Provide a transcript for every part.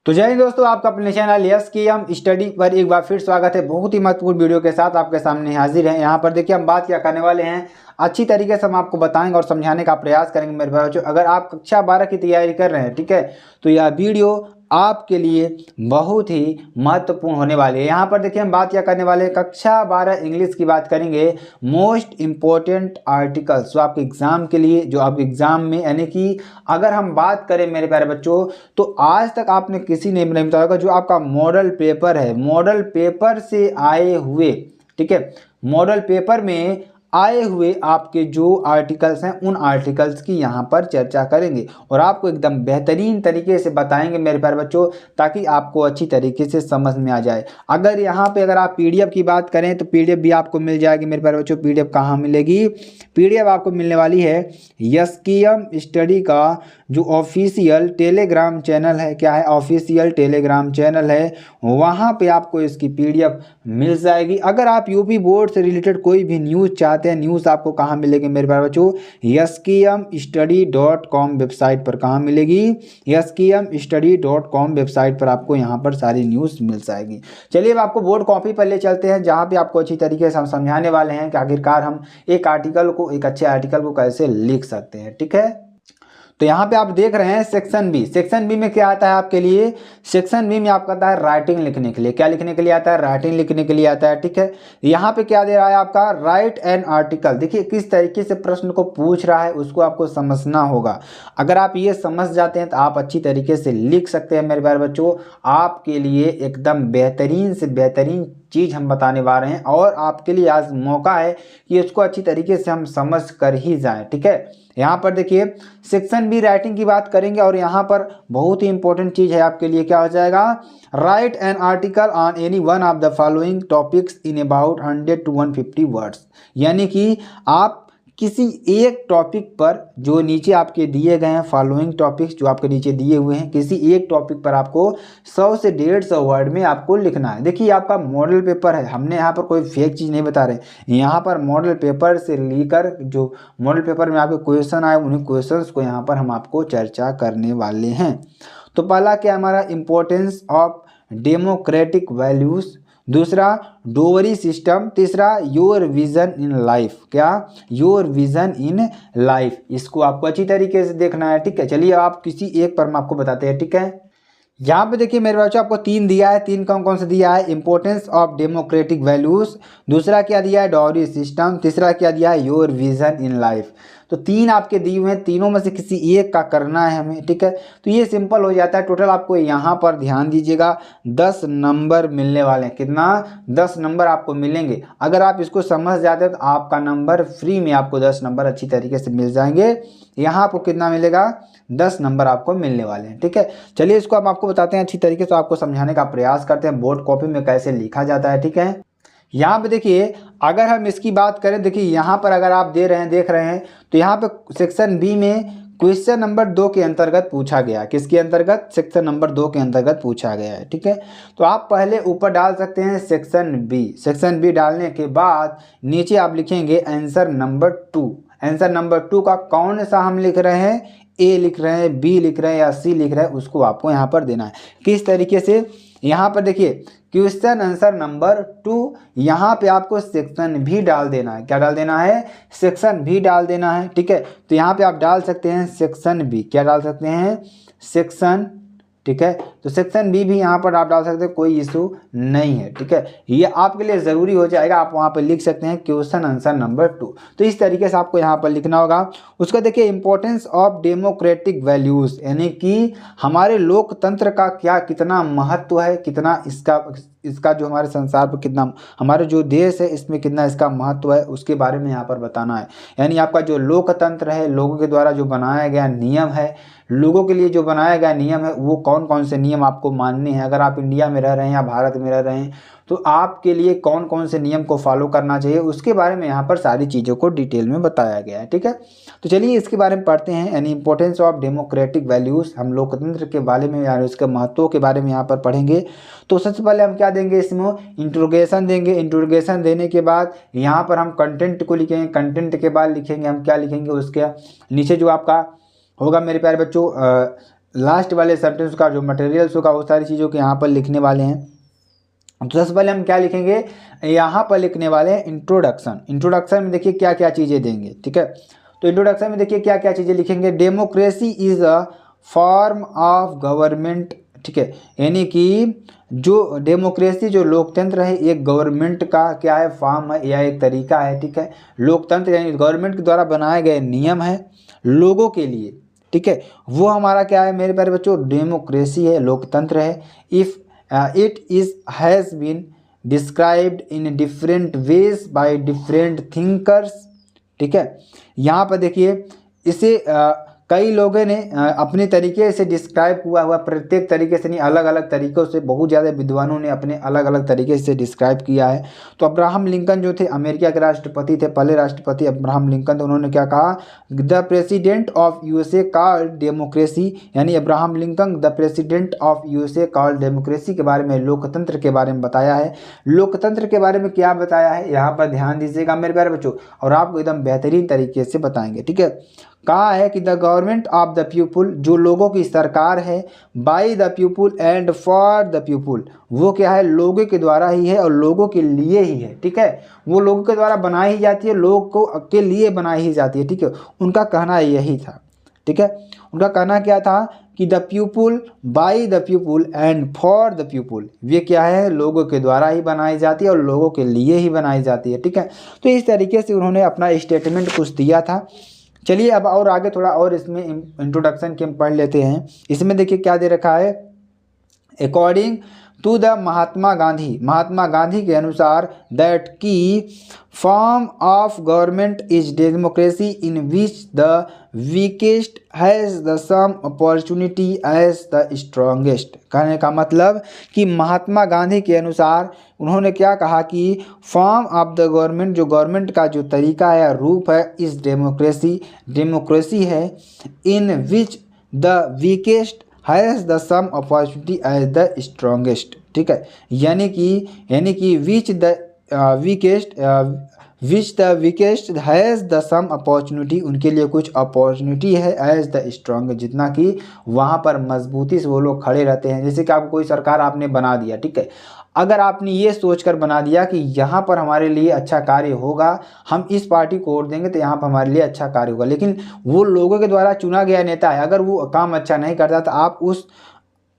तो जय हिंद दोस्तों, आपका अपने चैनल यस की हम स्टडी पर एक बार फिर स्वागत है। बहुत ही महत्वपूर्ण वीडियो के साथ आपके सामने हाजिर हैं। यहाँ पर देखिए हम बात क्या करने वाले हैं, अच्छी तरीके से हम आपको बताएंगे और समझाने का प्रयास करेंगे मेरे भाई बच्चों। अगर आप कक्षा 12 की तैयारी कर रहे हैं, ठीक है, तो यह वीडियो आपके लिए बहुत ही महत्वपूर्ण होने वाली है। यहाँ पर देखिए हम बात क्या करने वाले हैं, कक्षा 12 इंग्लिश की बात करेंगे। मोस्ट इम्पोर्टेंट आर्टिकल्स जो आपके एग्जाम के लिए, जो आपके एग्जाम में, यानी कि अगर हम बात करें मेरे प्यारे बच्चों, तो आज तक आपने किसी ने नहीं बताया होगा जो आपका मॉडल पेपर है, मॉडल पेपर से आए हुए, ठीक है, मॉडल पेपर में आए हुए आपके जो आर्टिकल्स हैं उन आर्टिकल्स की यहाँ पर चर्चा करेंगे और आपको एकदम बेहतरीन तरीके से बताएंगे मेरे प्यारे बच्चों, ताकि आपको अच्छी तरीके से समझ में आ जाए। अगर यहाँ पे अगर आप पीडीएफ की बात करें तो पीडीएफ भी आपको मिल जाएगी मेरे प्यारे बच्चों। पीडीएफ कहाँ मिलेगी? पीडीएफ आपको मिलने वाली है यस्कीएम स्टडी का जो ऑफिशियल टेलीग्राम चैनल है। क्या है? ऑफिशियल टेलीग्राम चैनल है, वहाँ पे आपको इसकी पीडीएफ मिल जाएगी। अगर आप यूपी बोर्ड से रिलेटेड कोई भी न्यूज़ चाहते हैं, न्यूज़ आपको कहाँ मिलेगी मेरे प्यारे बच्चों? yskmstudy.com वेबसाइट पर। कहाँ मिलेगी? yskmstudy.com वेबसाइट पर आपको यहाँ पर सारी न्यूज़ मिल जाएगी। चलिए अब आपको बोर्ड कॉपी पर ले चलते हैं, जहाँ पे आपको अच्छी तरीके से हम समझाने वाले हैं कि आखिरकार हम एक आर्टिकल को, एक अच्छे आर्टिकल को कैसे लिख सकते हैं। ठीक है, तो यहाँ पे आप देख रहे हैं सेक्शन बी। सेक्शन बी में क्या आता है आपके लिए? सेक्शन बी में आपका आता है राइटिंग लिखने के लिए। क्या लिखने के लिए आता है? राइटिंग लिखने के लिए आता है। ठीक है, यहाँ पे क्या दे रहा है आपका? Right an article. देखिए किस तरीके से प्रश्न को पूछ रहा है, उसको आपको समझना होगा। अगर आप ये समझ जाते हैं तो आप अच्छी तरीके से लिख सकते हैं मेरे प्यारे बच्चों। आपके लिए एकदम बेहतरीन से बेहतरीन चीज़ हम बताने वाले हैं और आपके लिए आज मौका है कि इसको अच्छी तरीके से हम समझ कर ही जाएं। ठीक है, यहाँ पर देखिए सेक्शन बी राइटिंग की बात करेंगे और यहाँ पर बहुत ही इंपॉर्टेंट चीज़ है आपके लिए। क्या हो जाएगा? Right an article on any one of the following topics in about 100 to 150 words. यानी कि आप किसी एक टॉपिक पर, जो नीचे आपके दिए गए हैं फॉलोइंग टॉपिक्स जो आपके नीचे दिए हुए हैं, किसी एक टॉपिक पर आपको 100 से 150 वर्ड में आपको लिखना है। देखिए आपका मॉडल पेपर है, हमने यहाँ पर कोई फेक चीज़ नहीं बता रहे। यहाँ पर मॉडल पेपर से लेकर जो मॉडल पेपर में आपके क्वेश्चन आए, उन्हीं क्वेश्चंस को यहाँ पर हम आपको चर्चा करने वाले हैं। तो पहला क्या हमारा? इम्पोर्टेंस ऑफ डेमोक्रेटिक वैल्यूज़, दूसरा डोवरी सिस्टम, तीसरा योर विजन इन लाइफ। क्या? Your vision in life. इसको आपको अच्छी तरीके से देखना है। ठीक है, चलिए आप किसी एक पर हम आपको बताते हैं। ठीक है, यहाँ पे देखिए मेरे बच्चों आपको 3 दिया है। 3 कौन कौन से दिया है? इंपॉर्टेंस ऑफ डेमोक्रेटिक वैल्यूज, दूसरा क्या दिया है? डॉरी सिस्टम, तीसरा क्या दिया है? Your vision in life. तो 3 आपके दिए हुए हैं, तीनों में से किसी एक का करना है हमें। ठीक है, तो ये सिंपल हो जाता है। टोटल आपको यहाँ पर ध्यान दीजिएगा 10 नंबर मिलने वाले हैं। कितना? 10 नंबर आपको मिलेंगे। अगर आप इसको समझ जाते हैं तो आपका नंबर फ्री में, आपको 10 नंबर अच्छी तरीके से मिल जाएंगे। यहाँ आपको कितना मिलेगा? 10 नंबर आपको मिलने वाले हैं। ठीक है, चलिए इसको हम आपको बताते हैं अच्छी तरीके से, आपको समझाने का प्रयास करते हैं बोर्ड कॉपी में कैसे लिखा जाता है। ठीक है, यहाँ पे देखिए अगर हम इसकी बात करें, देखिए यहाँ पर अगर आप देख रहे हैं तो यहाँ पे सेक्शन बी में क्वेश्चन नंबर 2 के अंतर्गत पूछा गया। किसके अंतर्गत? सेक्शन नंबर 2 के अंतर्गत पूछा गया है। ठीक है, तो आप पहले ऊपर डाल सकते हैं सेक्शन बी। सेक्शन बी डालने के बाद नीचे आप लिखेंगे आंसर नंबर 2। आंसर नंबर 2 का कौन सा हम लिख रहे हैं? ए लिख रहे हैं, बी लिख रहे हैं या सी लिख रहे हैं, उसको आपको यहाँ पर देना है। किस तरीके से? यहाँ पर देखिए क्वेश्चन आंसर नंबर 2, यहाँ पे आपको सेक्शन भी डाल देना है। क्या डाल देना है? सेक्शन भी डाल देना है। ठीक है, तो यहाँ पे आप डाल सकते हैं सेक्शन बी। क्या डाल सकते हैं? सेक्शन। ठीक है, तो सेक्शन बी भी यहाँ पर आप डाल सकते हैं, कोई इशू नहीं है। ठीक है, ये आपके लिए ज़रूरी हो जाएगा। आप वहाँ पर लिख सकते हैं क्वेश्चन आंसर नंबर 2। तो इस तरीके से आपको यहाँ पर लिखना होगा। उसका देखिए इंपॉर्टेंस ऑफ डेमोक्रेटिक वैल्यूज़, यानी कि हमारे लोकतंत्र का क्या, कितना महत्व है, कितना इसका जो हमारे संसार पर, कितना हमारे जो देश है इसमें कितना इसका महत्व है, उसके बारे में यहाँ पर बताना है। यानी आपका जो लोकतंत्र है, लोगों के द्वारा जो बनाया गया नियम है, लोगों के लिए जो बनाया गया नियम है, वो कौन कौन से नियम आपको मानने हैं। अगर आप इंडिया में रह रहे हैं या भारत में रह रहे हैं तो आपके लिए कौन कौन से नियम को फॉलो करना चाहिए, उसके बारे में यहाँ पर सारी चीज़ों को डिटेल में बताया गया है। ठीक है, तो चलिए इसके बारे में पढ़ते हैं। यानी इंपॉर्टेंस ऑफ डेमोक्रेटिक वैल्यूज़, हम लोकतंत्र के बारे में यानी उसके महत्व के बारे में यहाँ पर पढ़ेंगे। तो सबसे पहले हम क्या देंगे? इसमें इंट्रोगेशन देंगे। इंट्रोगेशन देने के बाद यहाँ पर हम कंटेंट को लिखेंगे। कंटेंट के बाद लिखेंगे हम क्या लिखेंगे? उसके नीचे जो आपका होगा मेरे प्यारे बच्चों लास्ट वाले सेंटेंस का जो मटेरियल्स होगा वो सारी चीज़ों को यहाँ पर लिखने वाले हैं। तो सबसे पहले हम क्या लिखेंगे, यहाँ पर लिखने वाले हैं इंट्रोडक्शन। इंट्रोडक्शन में देखिए क्या क्या चीज़ें देंगे, ठीक है। तो इंट्रोडक्शन में देखिए क्या क्या चीज़ें लिखेंगे, democracy is a form of government, ठीक है। यानी कि जो डेमोक्रेसी जो लोकतंत्र है एक गवर्नमेंट का क्या है, फॉर्म है या एक तरीका है, ठीक है। लोकतंत्र यानी गवर्नमेंट के द्वारा बनाए गए नियम है लोगों के लिए, ठीक है। वो हमारा क्या है मेरे प्यारे बच्चों, डेमोक्रेसी है, लोकतंत्र है। If it is has been described in different ways by different thinkers, ठीक है। यहाँ पर देखिए इसे कई लोगों ने अपने तरीके से डिस्क्राइब हुआ प्रत्येक तरीके से नहीं, अलग अलग तरीक़ों से बहुत ज़्यादा विद्वानों ने अपने अलग अलग तरीके से डिस्क्राइब किया है। तो अब्राहम लिंकन जो थे अमेरिका के राष्ट्रपति थे, पहले राष्ट्रपति अब्राहम लिंकन थे, उन्होंने क्या कहा, the president of USA called democracy, यानी Abraham Lincoln the president of USA called democracy के बारे में, लोकतंत्र के बारे में बताया है। लोकतंत्र के बारे में क्या बताया है यहाँ पर ध्यान दीजिएगा मेरे प्यारे बच्चों, और आपको एकदम बेहतरीन तरीके से बताएंगे, ठीक है। कहा है कि the government of the people, जो लोगों की सरकार है, by the people and for the people, वो क्या है, लोगों के द्वारा ही है और लोगों के लिए ही है, ठीक है। वो लोगों के द्वारा बनाई ही जाती है, लोग को के लिए बनाई ही जाती है, ठीक है। उनका कहना यही था, ठीक है। उनका कहना क्या था कि the people, by the people and for the people, ये क्या है, लोगों के द्वारा ही बनाई जाती है और लोगों के लिए ही बनाई जाती है, ठीक है। तो इस तरीके से उन्होंने अपना स्टेटमेंट कुछ दिया था। चलिए अब और आगे थोड़ा और इसमें इंट्रोडक्शन के पढ़ लेते हैं। इसमें देखिए क्या दे रखा है, according to the Mahatma Gandhi के अनुसार दैट की form of government is democracy in which the weakest has the same opportunity as the strongest. कहने का मतलब कि महात्मा गांधी के अनुसार उन्होंने क्या कहा कि फॉर्म ऑफ द गवर्नमेंट, जो गवर्नमेंट का जो तरीका है, रूप है, इस डेमोक्रेसी है, in which the weakest has the same opportunity as the strongest, ठीक है। यानी कि which the weakest has the same opportunity, उनके लिए कुछ अपॉर्चुनिटी है, एज द स्ट्रॉन्ग, जितना कि वहाँ पर मजबूती से वो लोग खड़े रहते हैं। जैसे कि आपको कोई सरकार आपने बना दिया, ठीक है, अगर आपने ये सोचकर बना दिया कि यहाँ पर हमारे लिए अच्छा कार्य होगा, हम इस पार्टी को वोट देंगे तो यहाँ पर हमारे लिए अच्छा कार्य होगा, लेकिन वो लोगों के द्वारा चुना गया नेता है, अगर वो काम अच्छा नहीं करता तो आप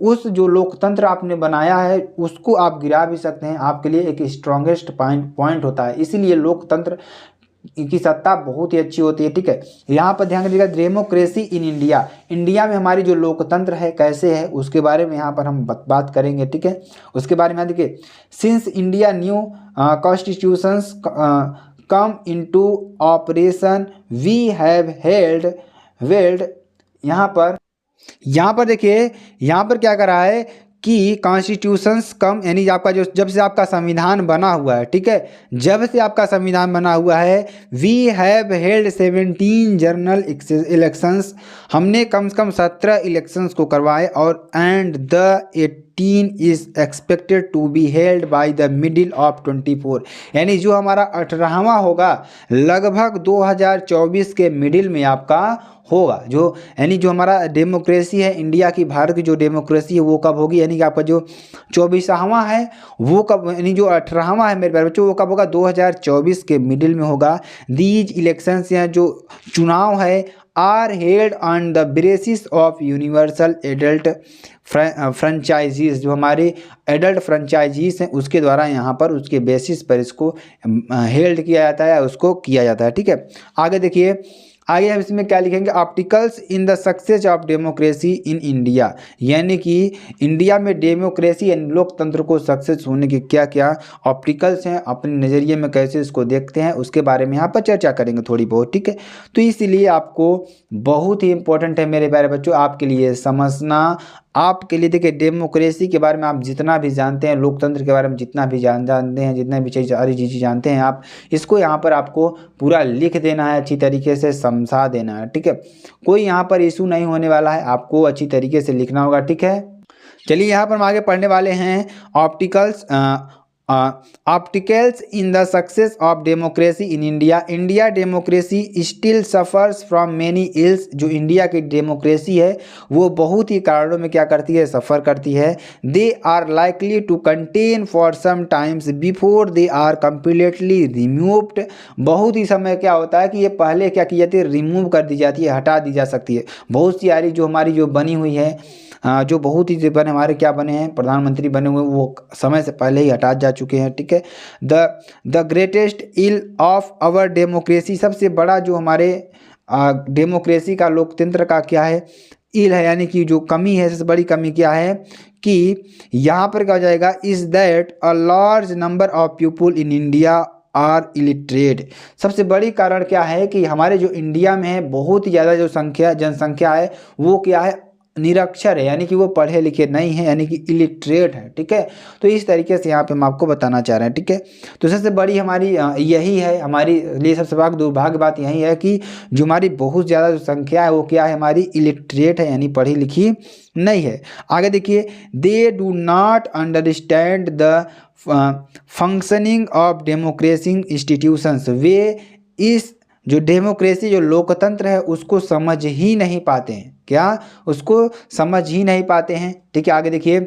उस जो लोकतंत्र आपने बनाया है उसको आप गिरा भी सकते हैं, आपके लिए एक स्ट्रॉन्गेस्ट पॉइंट होता है। इसीलिए लोकतंत्र की सत्ता बहुत ही अच्छी होती है, ठीक है। यहाँ पर ध्यान दीजिएगा, डेमोक्रेसी इन इंडिया में हमारी जो लोकतंत्र है कैसे है उसके बारे में यहाँ पर हम बात करेंगे, ठीक है। उसके बारे में देखिए, since India new constitutions come into operation we have held यहाँ पर देखिए, यहाँ पर क्या करा है कि कॉन्स्टिट्यूशंस कम, यानी आपका जो जब से आपका संविधान बना हुआ है, ठीक है, जब से आपका संविधान बना हुआ है, we have held 17 general elections, हमने कम से कम 17 इलेक्शंस को करवाए, और and the 18 is expected to be held by the middle of 24, यानी जो हमारा 18वां होगा लगभग 2024 के मिडिल में आपका होगा, जो यानी जो हमारा डेमोक्रेसी है इंडिया की, भारत की जो डेमोक्रेसी है वो कब होगी, यानी कि आपका जो 24वां है वो कब, यानी जो 18वां है मेरे प्यारे बच्चों वो कब होगा, 2024 के मिडिल में होगा। दीज इलेक्शंस या जो चुनाव है are held on the basis of universal adult franchises, जो हमारे एडल्ट फ्रेंचाइजीज हैं उसके द्वारा यहाँ पर उसके बेसिस पर इसको हेल्ड किया जाता है, उसको किया जाता है, ठीक है। आगे देखिए, आगे हम इसमें क्या लिखेंगे, opticals in the success of democracy in India, यानी कि इंडिया में डेमोक्रेसी यानी लोकतंत्र को सक्सेस होने के क्या क्या ऑप्टिकल्स हैं, अपने नज़रिए में कैसे इसको देखते हैं उसके बारे में यहाँ पर चर्चा करेंगे थोड़ी बहुत, ठीक है। तो इसलिए आपको बहुत ही इंपॉर्टेंट है मेरे प्यारे बच्चों आपके लिए समझना, आपके लिए देखिए डेमोक्रेसी के बारे में आप जितना भी जानते हैं, लोकतंत्र के बारे में जितना भी जानते हैं, जितना भी सारी चीज़ें जानते हैं, आप इसको यहाँ पर आपको पूरा लिख देना है, अच्छी तरीके से समझा देना है, ठीक है। कोई यहाँ पर इशू नहीं होने वाला है, आपको अच्छी तरीके से लिखना होगा, ठीक है। चलिए यहाँ पर हम आगे पढ़ने वाले हैं opticals opticals in the success of democracy in India, India democracy still suffers from many ills, जो इंडिया की डेमोक्रेसी है वो बहुत ही कारणों में क्या करती है, सफ़र करती है। They are likely to contain for some times before they are completely removed, बहुत ही समय क्या होता है कि ये पहले क्या की जाती है, रिमूव कर दी जाती है, हटा दी जा सकती है। बहुत सी यारी जो हमारी जो बनी हुई है, जो बहुत ही बने हमारे क्या बने हैं, प्रधानमंत्री बने हुए, वो समय से पहले ही हटा जा चुके हैं, ठीक है। The greatest ill of our democracy, सबसे बड़ा जो हमारे डेमोक्रेसी का, लोकतंत्र का क्या है, इल है, यानी कि जो कमी है, सबसे बड़ी कमी क्या है कि यहाँ पर क्या हो जाएगा, is that a large number of people in India are illiterate, सबसे बड़ी कारण क्या है कि हमारे जो इंडिया में है बहुत ही ज़्यादा जो जनसंख्या है वो क्या है, निरक्षर है, यानी कि वो पढ़े लिखे नहीं है, यानी कि इलिटरेट है, ठीक है। तो इस तरीके से यहाँ पे हम आपको बताना चाह रहे हैं, ठीक है। तो सबसे बड़ी हमारी यही है, हमारी लिए सबसे बड़ा दुर्भाग्य बात यही है कि जो हमारी बहुत ज़्यादा जो संख्या है वो क्या है, हमारी इलिटरेट है, यानी पढ़ी लिखी नहीं है। आगे देखिए, they do not understand the functioning of democracy institutions, वे इस जो डेमोक्रेसी, जो लोकतंत्र है उसको समझ ही नहीं पाते हैं, क्या उसको समझ ही नहीं पाते हैं, ठीक है। आगे देखिए,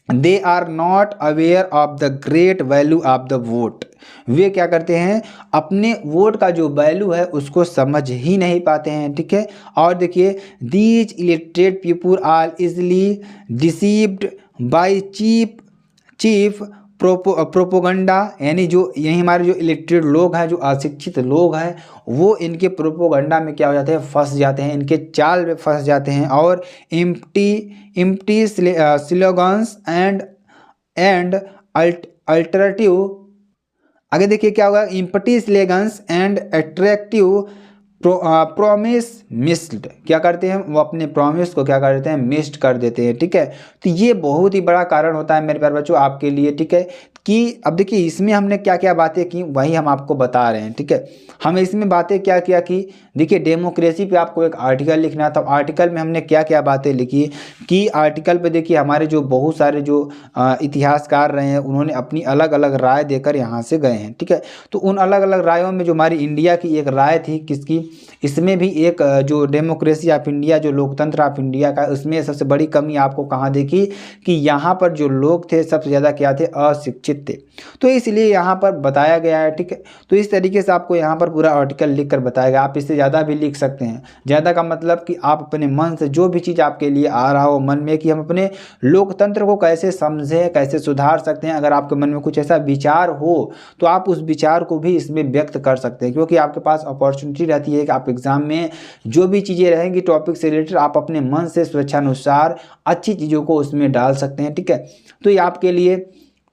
they are not aware of the great value of the vote, वे क्या करते हैं, अपने वोट का जो वैल्यू है उसको समझ ही नहीं पाते हैं, ठीक है। और देखिए, these illiterate people are easily deceived by chief propaganda, यानी जो यही हमारे जो इलिटरेट लोग हैं, जो अशिक्षित लोग हैं, वो इनके प्रोपोगंडा में क्या हो जाते हैं, फंस जाते हैं, इनके चाल में फंस जाते हैं। और इम्प्टी स्लोगन्स एंड अल्टरनेटिव, आगे देखिए क्या होगा, empty slogans and attractive promise missed, क्या करते हैं, वो अपने प्रॉमिस को क्या करते हैं, मिस्ड कर देते हैं, ठीक है। तो ये बहुत ही बड़ा कारण होता है मेरे प्यारे बच्चों आपके लिए, ठीक है। कि अब देखिए इसमें हमने क्या क्या बातें की वही हम आपको बता रहे हैं, ठीक है। हमें इसमें बातें क्या क्या की, देखिए डेमोक्रेसी पे आपको एक आर्टिकल लिखना था, आर्टिकल में हमने क्या क्या बातें लिखी कि आर्टिकल पे देखिए हमारे जो बहुत सारे जो इतिहासकार रहे हैं उन्होंने अपनी अलग अलग राय देकर यहाँ से गए हैं, ठीक है। तो उन अलग अलग रायों में जो हमारी इंडिया की एक राय थी, किसकी, इसमें भी एक जो डेमोक्रेसी ऑफ इंडिया, जो लोकतंत्र ऑफ इंडिया का, उसमें सबसे बड़ी कमी आपको कहाँ देखी कि यहाँ पर जो लोग थे सबसे ज़्यादा क्या थे, अशिक्षित थे। तो इसलिए यहाँ पर बताया गया है, ठीक है। तो इस तरीके से आपको यहाँ पर पूरा आर्टिकल लिख कर बताएगा, आप इससे ज़्यादा भी लिख सकते हैं। ज़्यादा का मतलब कि आप अपने मन से जो भी चीज़ आपके लिए आ रहा हो मन में कि हम अपने लोकतंत्र को कैसे समझें, कैसे सुधार सकते हैं, अगर आपके मन में कुछ ऐसा विचार हो तो आप उस विचार को भी इसमें व्यक्त कर सकते हैं, क्योंकि आपके पास अपॉर्चुनिटी रहती है कि आप एग्ज़ाम में जो भी चीज़ें रहेंगी टॉपिक से रिलेटेड, आप अपने मन से स्वेच्छानुसार अच्छी चीज़ों को उसमें डाल सकते हैं, ठीक है। तो ये आपके लिए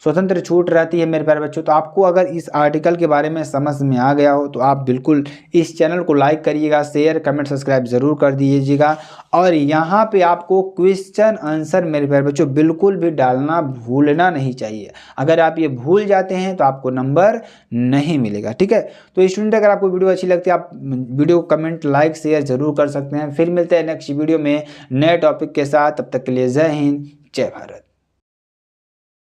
स्वतंत्र छूट रहती है मेरे प्यारे बच्चों। तो आपको अगर इस आर्टिकल के बारे में समझ में आ गया हो तो आप बिल्कुल इस चैनल को लाइक करिएगा, शेयर कमेंट सब्सक्राइब ज़रूर कर दीजिएगा। और यहाँ पे आपको क्वेश्चन आंसर मेरे प्यारे बच्चों बिल्कुल भी डालना भूलना नहीं चाहिए। अगर आप ये भूल जाते हैं तो आपको नंबर नहीं मिलेगा, ठीक है। तो स्टूडेंट अगर आपको वीडियो अच्छी लगती है आप वीडियो को कमेंट लाइक शेयर ज़रूर कर सकते हैं। फिर मिलते हैं नेक्स्ट वीडियो में नए टॉपिक के साथ, तब तक के लिए जय हिंद जय भारत।